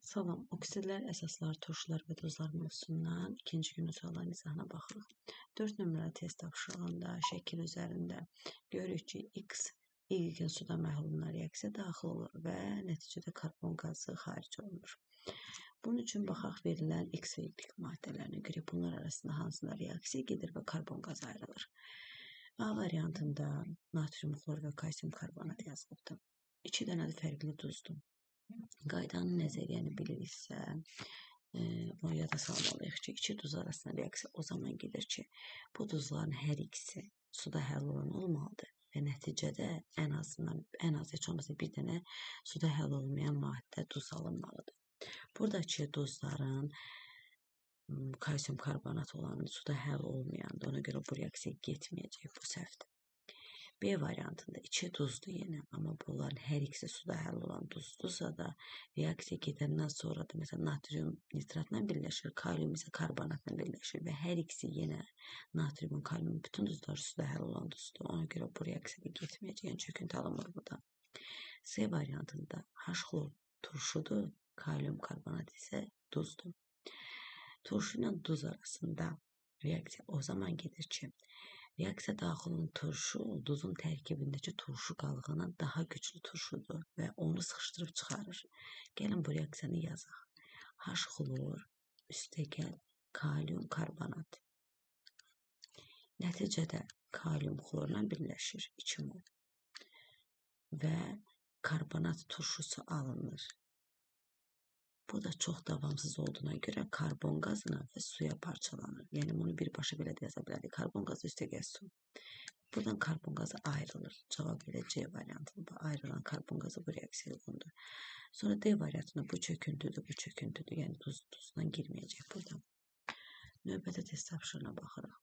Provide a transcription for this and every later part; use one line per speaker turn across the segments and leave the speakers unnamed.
Salam, oksidlər, əsaslar, turşular və duzlar mövzusundan ikinci günün sualların izahına baxırıq. 4 nömrəli test tapşırığında şəkil üzərində görürük ki, X ilkin suda məhluluna reaksiya daxil olur və nəticədə karbon qazı xaric olunur. Bunun üçün baxaq verilən X və Y maddələrinə görə bunlar arasında hansında reaksiya gedir və karbon qazı ayrılır. A variantında natrium xlor və kalsium karbonat yazılıbdır. 2 dənə də fərqli duzdur. Qaydanı nəzəriyyəni biliriksə, onu yada salmalıyıq ki, iki duz arasında reaksiya o zaman gedir ki, bu duzların hər ikisi suda həll olan olmalıdır və nəticədə ən az heç olmasa bir dənə suda həll olmayan maddə duz alınmalıdır. Buradakı duzların kalsium karbonat olan suda həll olmayandır, ona görə bu reaksiya getməyəcək, bu səhvdir. B variantında 2 duzdur yenə, amma bunların hər ikisi suda həll olan duzdursa da reaksiya gedəndən sonra da məsələn natrium nitratla birləşir, kalium isə karbonatla birləşir və hər ikisi yenə natriumun, kaliumun bütün duzlar suda həll olan duzdur. Ona görə bu reaksiyada getməyəcək, yəni çöküntü alınmır burada. C variantında H xlor turşudur, kalium karbonat isə duzdur. Turşu ilə duz arasında reaksiya o zaman gedir ki, reaksiya daxil olan turşu duzun tərkibindəki turşu qalığından daha güclü turşudur və onu sıxışdırıb çıxarır. Gəlin bu reaksiyanı yazaq. H xlor üstəgəl kalium karbonat. Nəticədə kalium xlorla birləşir 2 mol və karbonat turşusu alınır. Bu da çox davamsız olduğuna görə karbon qazına və suya parçalanır. Yəni bunu birbaşa belə də yaza bilərik. Karbon qazı üstəgəl su. Buradan karbon qazı ayrılır. Cavab elə C variantında ayrılan karbon qazı bu reaksiya uyğundur. Sonra D variantında bu çöküntüdür, bu çöküntüdür. Yəni duzla girməyəcək buradan. Növbəti test tapşırığına baxırıq.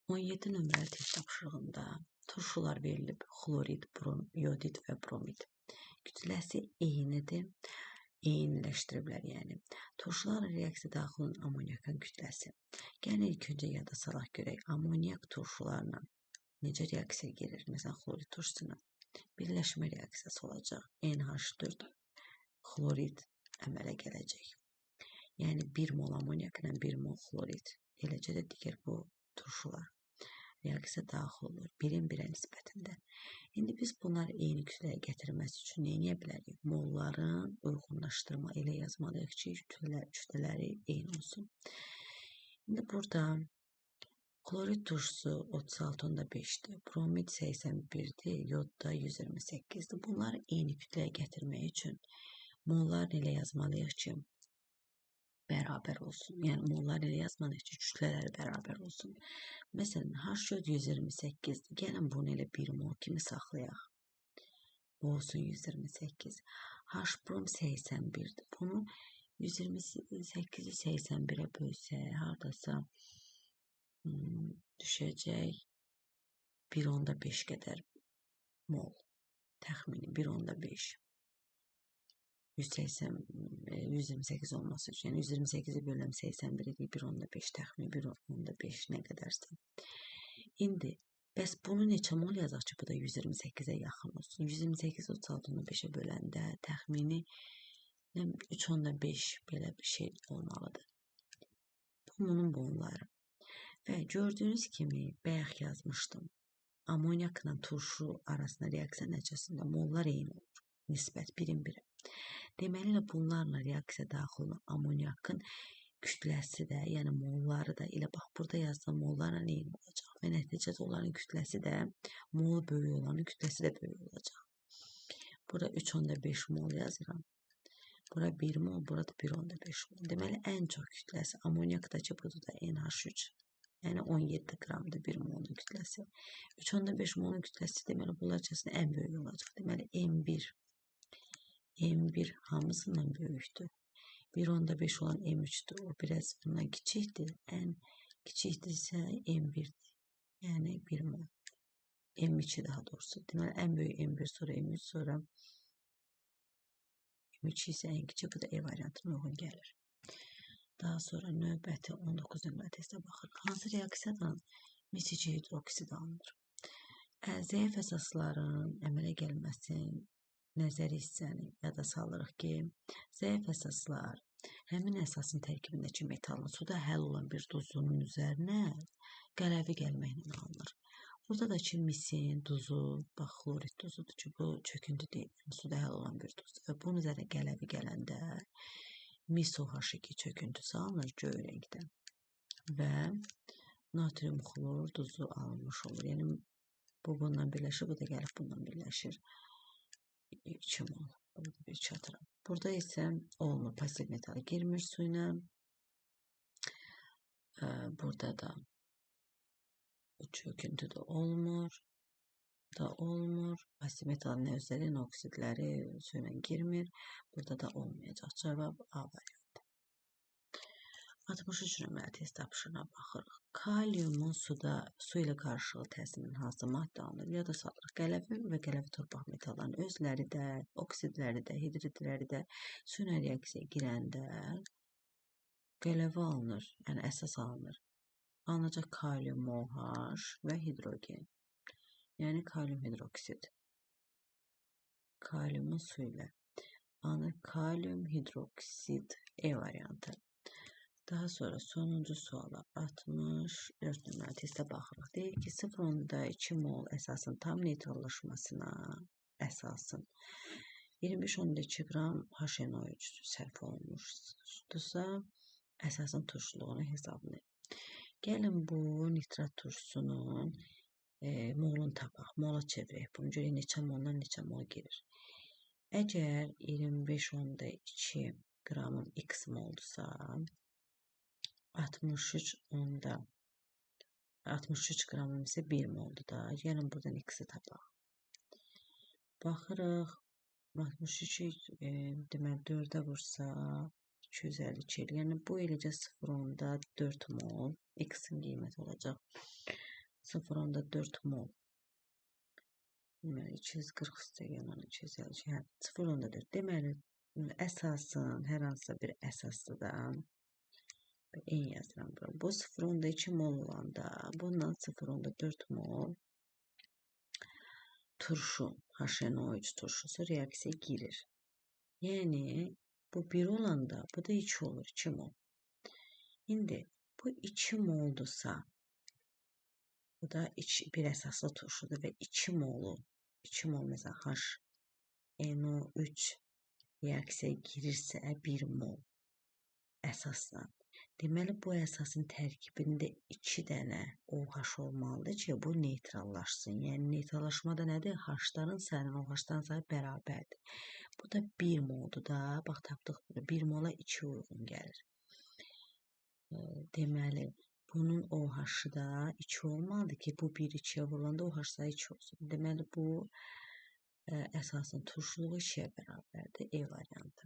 17 nömrəli test tapşırığında turşular verilib. Xlorid, yodid və bromid. Kütləsi eynidir, eyniləşdiriblər yəni. Turşularla reaksiya daxil olan amonyakın kütləsi. Gəlin ilk öncə yada salaq görək. Amonyak turşularla necə reaksiya gedir? Məsələn, xlorid turşusuna birləşmə reaksiyası olacaq. NH4 xlorid əmələ gələcək. Yəni 1 mol amonyak ilə 1 mol xlorid. Eləcə də digər bu turşular reaksiya daxil olur. Birin birə nisbətində. İndi biz bunları eyni kütləyə gətirməsi üçün nə edə bilərik? Molların uyğunlaşdırma ilə yazmalıyıq ki, kütlələri eyni olsun. İndi burada xlorid turşusu 36.5-dir, bromid 81-dir, yod da 128-dir. Bunları eyni kütləyə gətirmək üçün mollarla ilə yazmalıyıq ki, bərabər olsun. Yəni mollar ilə yazmalıyıq ki, kütlələri bərabər olsun. Məsələn, H4 128-dir. Gəlin bunu elə 1 mol kimi saxlayaq. Bu olsun 128. H-brom 81-dir. Bunu 128-i 81-ə bölsək, hardasa düşəcək 1.5 qədər mol. Təxmini 1.5. 128 olması üçün, yəni 128-i böləm 81-i 1.5 təxmini 1.5 nə qədərsə. İndi, bəs bunu neçə mol yazaq ki, bu da 128-ə yaxın olsun. 128-i 36.5-ə böləndə təxmini 3.5 belə bir şey olmalıdır. Bu bunun molları. Və gördüyünüz kimi bayaq yazmışdım. Amonyakla turşu arasında reaksiya nəticəsində mollar eyni olur. Nisbət birin birə. Deməli, bunlarla reaksiya daxil olan amonyakın kütləsi də, yəni molları da, elə bax, burada yazdığım mollarla eyni olacaq. Və nəticədə onların kütləsi də, molu böyük olanın kütləsi də böyük olacaq. Burada 3.5 mol yazıram. Bura 1 mol, burada 1.5 mol. Deməli, ən çox kütləsi amonyakdakı budur da NH3. Yəni 17 qramdır 1 molun kütləsi. 3.5 molun kütləsi deməli, bunlar içərisində ən böyük olacaq. Deməli, M1 hamısından böyükdür. 1.5 olan M3'dür. O biraz bundan kiçikdir. Ən kiçikdirsə M1'dir. Yəni 1 mol. M2 daha doğrusu. Deməli, ən böyük M1 sonra M3 sonra M2 isə ən kiçik. Bu da E variantına uyğun gəlir. Daha sonra növbəti 19 nömrə testə baxırıq. Hansı reaksiyadan mesici hidroksid alınır? Zəif əsasların əmələ gəlməsi nəzəri hissəni yada salırıq ki, zəif əsaslar həmin əsasın tərkibindəki metalın suda həll olan bir duzunun üzərinə qələvi gəlməklə alınır. Burada da ki, misin duzu, bax, xlorid duzudur ki, bu çöküntü deyil, suda həll olan bir duzdur. Və bunun üzərinə qələvi gələndə mis OH2 çöküntüsü alınır göy rəngdə və natrium xlor duzu alınmış olur. Yəni, bu bundan birləşir, bu da gəlib bundan birləşir. 2 mol. Burada bir çatıram. Burada isə olmur, pasiv metal girmir suyuna. Burada da çöküntü də olmur. Pasiv metalın nə özləri, nə oksidləri suyla girmir. Burada da olmayacaq. Cavab A variantı. 63 nömrəli test tapşırığına baxırıq. Kaliumun su ilə qarışığı təsirindən hansı maddə alınır? Yada salırıq. Qələvi və qələvi torpaq metalların özləri də, oksidləri də, hidridləri də suyla reaksiyaya girəndə qələvi alınır, yəni əsas alınır. Alınacaq kalium OH və hidrogen. Yəni kalium hidroksid. Kaliumun su ilə alınır kalium hidroksid E variantı. Daha sonra sonuncu suala 64 nömrəli testə baxırıq. Deyir ki, 0,2 mol əsasın tam neytrallaşmasına əsasın 25,2 qram HNO3 sərf olunmuşdursa, əsasın turşuluğunu hesablayın. Gəlin bu nitrat turşusunun molunu tapaq, mola çevirək. Bunu görək neçə moldan neçə mol gelir. Əgər 25,2 qramın X moldursa, 63 qramım isə 1 moldur da. Gəlin buradan X-i tapaq. Baxırıq. 63 deməli 4-ə vursa 252 el. Yəni bu eləcə 0,4 mol. X-in qiyməti olacaq 0,4 mol. Deməli 240 üstəgələn 252. 0,4. Deməli əsasın hər hansısa bir əsaslıdan en yazıram bura. Bu 0,2 mol olanda bundan 0,4 mol turşu, HNO3 turşusu reaksiyaya girir. Yəni bu 1 olanda bu da 2 olur, 2 mol. İndi bu 2 moldursa bu da bir əsaslı turşudur və 2 mol məsələn HNO3 reaksiyaya girirsə 1 mol əsasla. Deməli, bu əsasın tərkibində 2 dənə OH olmalıdır ki, bu neytrallaşsın. Yəni, neytrallaşmada nədir? H-ların sayı, OH-ların sayı bərabərdir. Bu da 1 moldur da. Bax, tapdıq burada. 1 mola 2 uyğun gəlir. Deməli, bunun OH-ı da 2 olmalıdır ki, bu 1-2-yə vurulanda OH sayı 2 olsun. Deməli, bu əsasın turşuluğu 2-yə bərabərdir. E variantı.